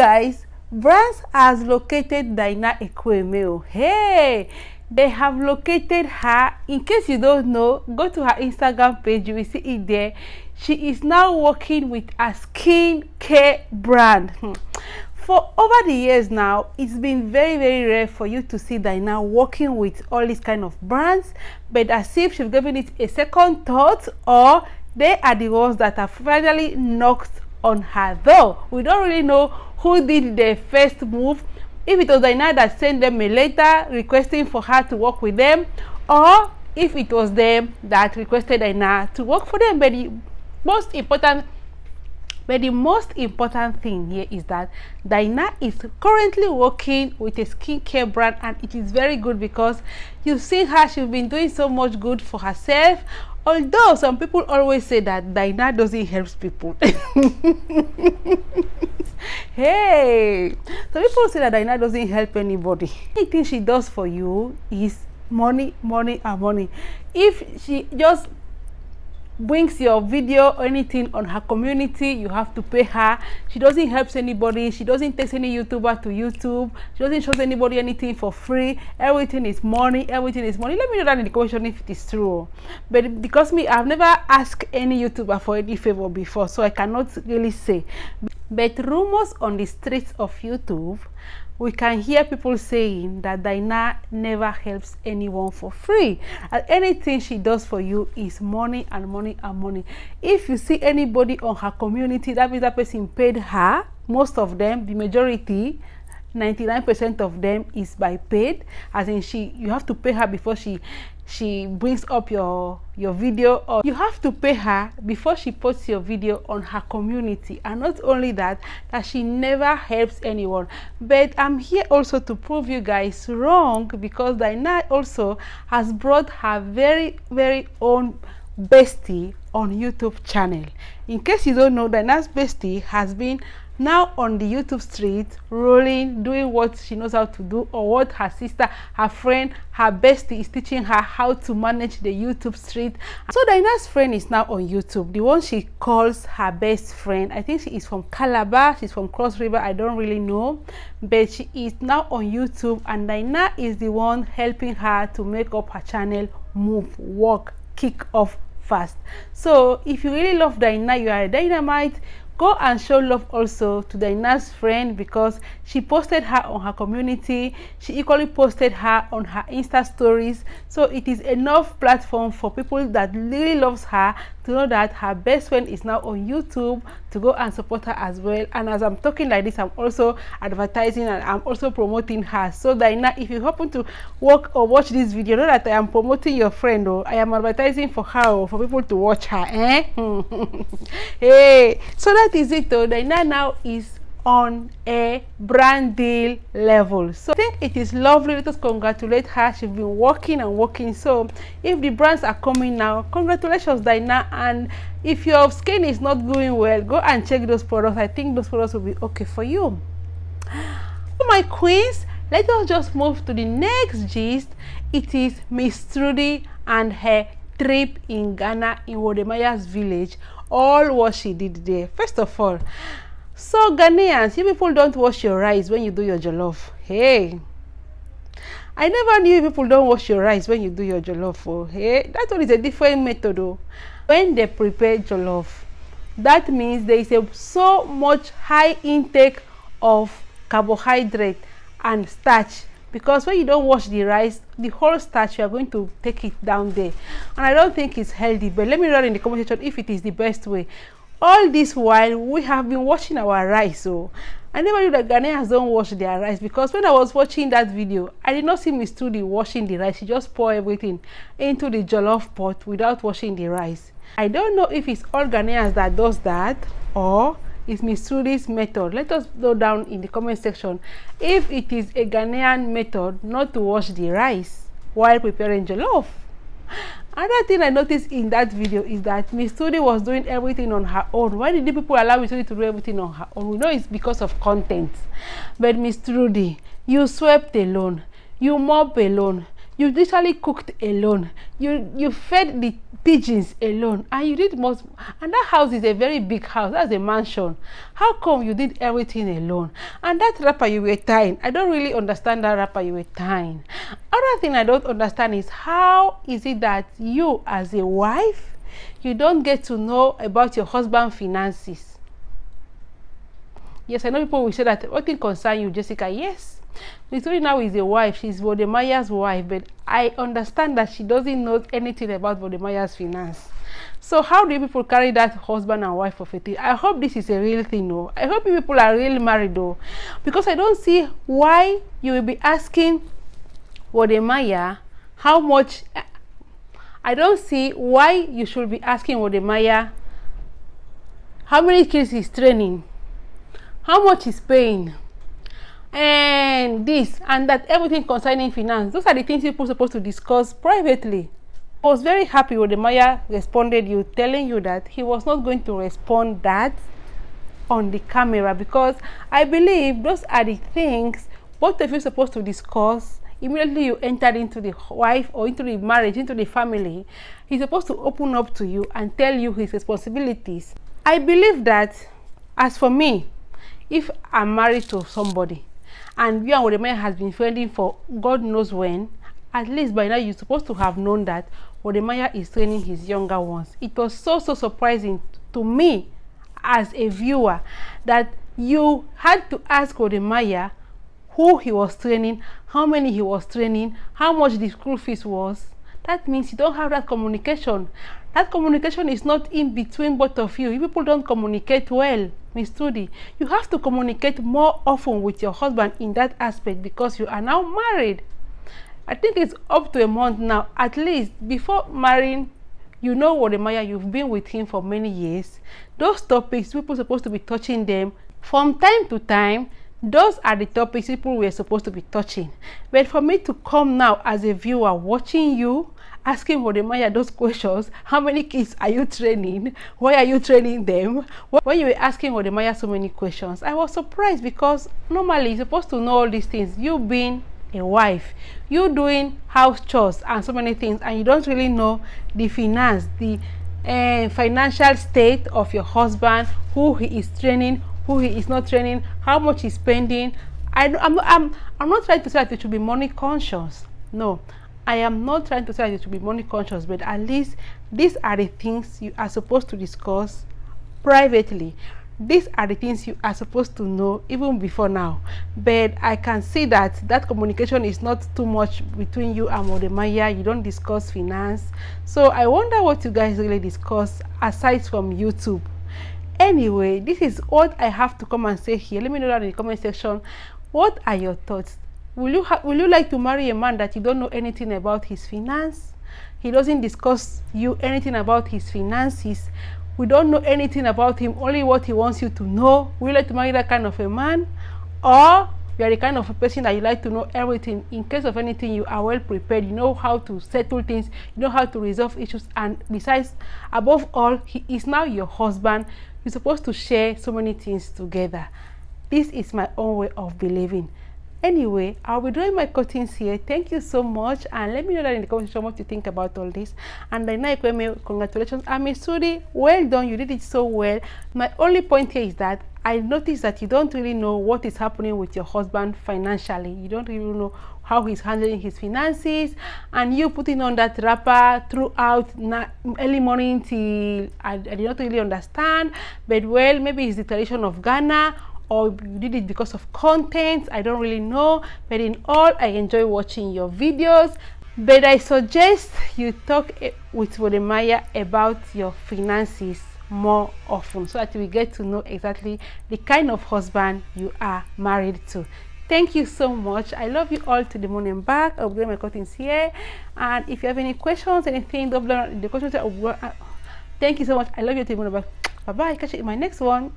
guys, brands has located Dyna ekwueme. Hey, they have located her. In case you don't know, go to her Instagram page, you will see it there. She is now working with a skin care brand. For over the years now, it's been very rare for you to see Dyna working with all these kind of brands, but as if she's given it a second thought, or they are the ones that have finally knocked on her door. We don't really know who did the first move, if it was Dyna that sent them a letter requesting for her to work with them, or if it was them that requested Dyna to work for them. But the most important thing here is that Dyna is currently working with a skincare brand, and it is very good because you've seen her. She's been doing so much good for herself. Although some people always say that Dyna doesn't help people. Hey, some people say that Dyna doesn't help anybody. Anything she does for you is money and money. If she just brings your video or anything on her community, you have to pay her. She doesn't help anybody. She doesn't take any YouTuber to YouTube. She doesn't show anybody anything for free. Everything is money. Everything is money. Let me know that in the question if it is true. But because I've never asked any YouTuber for any favor before, so I cannot really say. But rumors on the streets of YouTube, we can hear people saying that Dyna never helps anyone for free, and anything she does for you is money and money and money. If you see anybody on her community, that means that person paid her. Most of them, the majority, 99% of them is by paid, as in you have to pay her before she brings up your video, or you have to pay her before she posts your video on her community. And not only that she never helps anyone. But I'm here also to prove you guys wrong, because Dyna also has brought her very own bestie on YouTube channel. In case you don't know, Dyna's bestie has been now on the YouTube street, rolling, doing what she knows how to do, or what her sister, her friend, her bestie is teaching her how to manage the YouTube street. So Dyna's friend is now on YouTube, the one she calls her best friend. I think she is from Calabar, she's from Cross River, I don't really know, but she is now on YouTube, and Dyna is the one helping her to make up her channel move, work, kick off fast. So if you really love Dyna, you are a dynamite, go and show love also to Dyna's friend, because she posted her on her community. She equally posted her on her Insta stories. So it is enough platform for people that really loves her to know that her best friend is now on YouTube, to go and support her as well. And as I'm talking like this, I'm also advertising and I'm also promoting her. So Dyna, if you happen to work or watch this video, know that I am promoting your friend, or I am advertising for her, or for people to watch her. Hey, so that is it though. Dyna now is on a brand deal level, so I think it is lovely. Let us congratulate her. She's been working and working. So if the brands are coming now, congratulations Dyna. And if your skin is not going well, go and check those products. I think those products will be okay for you. So my queens, let us just move to the next gist. It is Miss Trudy and her trip in Ghana, in Wode village, all what she did there. First of all, so Ghanaians, you people don't wash your rice when you do your jollof. Hey, I never knew people don't wash your rice when you do your jollof. Oh, hey, that one is a different method. Oh. When they prepare jollof, that means there is so much high intake of carbohydrate and starch, because when you don't wash the rice, the whole starch, you are going to take it down there, and I don't think it's healthy. But let me know in the comment section if it is the best way. All this while we have been washing our rice. So I never knew that Ghanaians don't wash their rice, because when I was watching that video, I did not see Miss Trudy washing the rice. She just pour everything into the jollof pot without washing the rice. I don't know if it's all Ghanaians that does that, or it's Miss Trudy's method. Let us know down in the comment section if it is a Ghanaian method not to wash the rice while preparing jollof. Another thing I noticed in that video is that Miss Trudy was doing everything on her own. Why did the people allow Miss Trudy to do everything on her own? We know it's because of content. But Miss Trudy, you swept alone, you mop alone, You literally cooked alone. You fed the pigeons alone, and you did most. And that house is a very big house. That's a mansion. How come you did everything alone? And that wrapper you were tying, I don't really understand that wrapper you were tying. Other thing I don't understand is, how is it that you as a wife, you don't get to know about your husband's finances? Yes, I know people will say that what thing concern you, Jessica? Yes. Trudy now is a wife. She's Wodemaya's wife, but I understand that she doesn't know anything about Wodemaya's finance. So how do people carry that husband and wife of a thing? I hope this is a real thing, though. I hope you people are really married, though, because I don't see why you will be asking Wodemaya how much. I don't see why you should be asking Wodemaya how many kids he's training, how much he's paying, and this and that, everything concerning finance. Those are the things people are supposed to discuss privately. I was very happy when Maya responded you, telling you that he was not going to respond that on the camera, because I believe those are the things both of you are supposed to discuss. Immediately you entered into the wife or into the marriage, into the family, he's supposed to open up to you and tell you his responsibilities. I believe that, as for me, if I'm married to somebody and you and Wodemaya has been friending for God knows when, at least by now you're supposed to have known that Wodemaya is training his younger ones. It was so surprising to me as a viewer that you had to ask Wodemaya who he was training, how many he was training, how much the school fees was. That means you don't have that communication. That communication is not in between both of you. You people don't communicate well, Miss Trudy. You have to communicate more often with your husband in that aspect, because you are now married. I think it's up to a month now, at least. Before marrying, you know Wodemaya, you've been with him for many years. Those topics, people are supposed to be touching them from time to time. Those are the topics people were supposed to be touching. But for me to come now as a viewer watching you, asking Wodemaya those questions, how many kids are you training? Why are you training them? When you were asking Wodemaya so many questions, I was surprised, because normally you're supposed to know all these things. You being a wife, you doing house chores and so many things, and you don't really know the finance, the financial state of your husband, who he is training, who he is not training, how much he's spending. I'm not trying to say that you should be money conscious. No, I am not trying to say that you should be money conscious, but at least these are the things you are supposed to discuss privately. These are the things you are supposed to know even before now. But I can see that that communication is not too much between you and Wodemaya. You don't discuss finance. So I wonder what you guys really discuss aside from YouTube. Anyway, this is what I have to come and say here. Let me know that in the comment section. What are your thoughts? Will you like to marry a man that you don't know anything about his finance? He doesn't discuss you anything about his finances. We don't know anything about him, only what he wants you to know. Will you like to marry that kind of a man? Or you are the kind of a person that you like to know everything. In case of anything, you are well prepared. You know how to settle things. You know how to resolve issues. And besides, above all, he is now your husband. You're supposed to share so many things together. This is my own way of believing. Anyway, I'll be doing my cuttings here. Thank you so much, and let me know that in the comment section what you think about all this. And Dyna, ekwueme, congratulations. And Miss Trudy, well done. You did it so well. My only point here is that I noticed that you don't really know what is happening with your husband financially. You don't really know how he's handling his finances, and you putting on that wrapper throughout early morning till I did not really understand. But well, maybe it's the tradition of Ghana, or you did it because of content. I don't really know, but in all, I enjoy watching your videos. But I suggest you talk with Wodemaya about your finances more often, so that we get to know exactly the kind of husband you are married to. Thank you so much. I love you all to the moon and back. I'll do my cuttings here, and if you have any questions, anything, the questions. Thank you so much. I love you to the moon and back. Bye bye. Catch you in my next one.